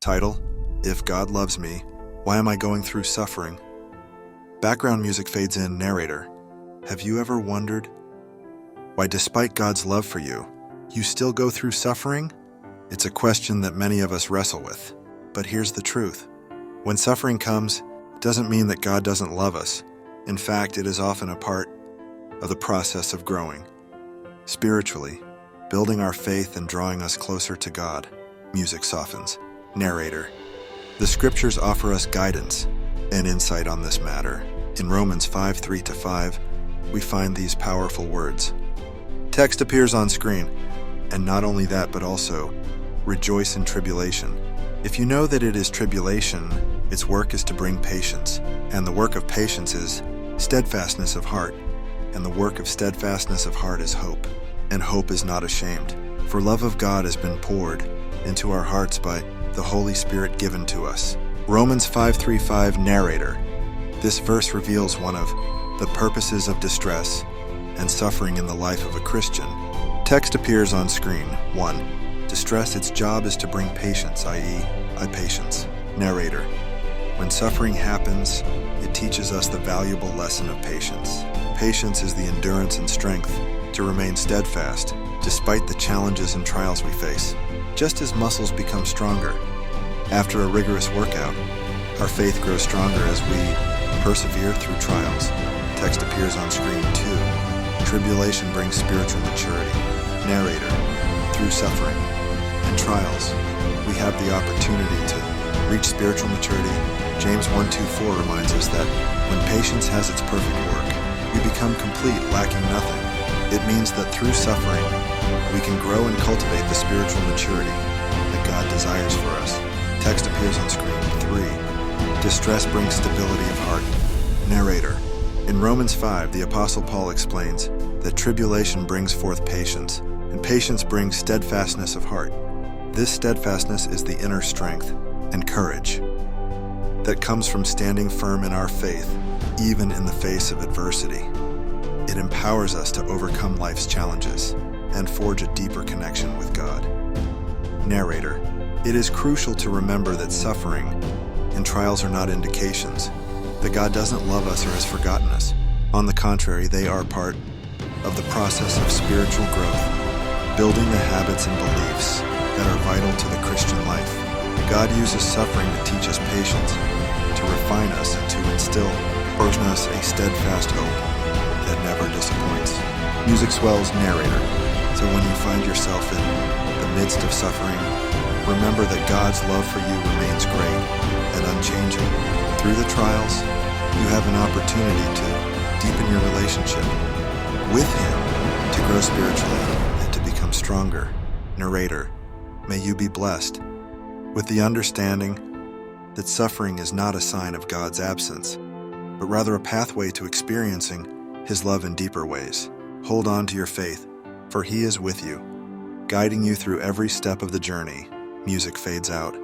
Title: If God Loves Me, Why Am I Going Through Suffering? Background music fades in. Narrator: Have you ever wondered why, despite God's love for you, you still go through suffering? It's a question that many of us wrestle with. But here's the truth. When suffering comes, it doesn't mean that God doesn't love us. In fact, it is often a part of the process of growing spiritually, building our faith and drawing us closer to God. Music softens. Narrator: The scriptures offer us guidance and insight on this matter. In Romans 5:3-5, we find these powerful words. Text appears on screen, and not only that, but also, rejoice in tribulation. If you know that it is tribulation, its work is to bring patience, and the work of patience is steadfastness of heart, and the work of steadfastness of heart is hope, and hope is not ashamed. For love of God has been poured into our hearts by the Holy Spirit given to us. Romans 5:3-5. Narrator: This verse reveals one of the purposes of distress and suffering in the life of a Christian. Text appears on screen. 1. Distress, its job is to bring patience, i.e., patience. Narrator: When suffering happens, it teaches us the valuable lesson of patience. Patience is the endurance and strength to remain steadfast despite the challenges and trials we face. Just as muscles become stronger after a rigorous workout, our faith grows stronger as we persevere through trials. Text appears on screen. 2. Tribulation brings spiritual maturity. Narrator: Through suffering and trials, we have the opportunity to reach spiritual maturity. James 1:2-4 reminds us that when patience has its perfect work, we become complete, lacking nothing. It means that through suffering, we can grow and cultivate the spiritual maturity that God desires for us. Text appears on screen. 3. Distress brings stability of heart. Narrator: In Romans 5, the Apostle Paul explains that tribulation brings forth patience, and patience brings steadfastness of heart. This steadfastness is the inner strength and courage that comes from standing firm in our faith, even in the face of adversity. It empowers us to overcome life's challenges and forge a deeper connection with God. Narrator: It is crucial to remember that suffering and trials are not indications that God doesn't love us or has forgotten us. On the contrary, they are part of the process of spiritual growth, building the habits and beliefs that are vital to the Christian life. God uses suffering to teach us patience, to refine us, and to instill in us a steadfast hope that never disappoints. Music swells. Narrator: So when you find yourself in the midst of suffering, remember that God's love for you remains great and unchanging. Through the trials, you have an opportunity to deepen your relationship with Him, to grow spiritually, and to become stronger. Narrator: May you be blessed with the understanding that suffering is not a sign of God's absence, but rather a pathway to experiencing His love in deeper ways. Hold on to your faith, for He is with you, guiding you through every step of the journey. Music fades out.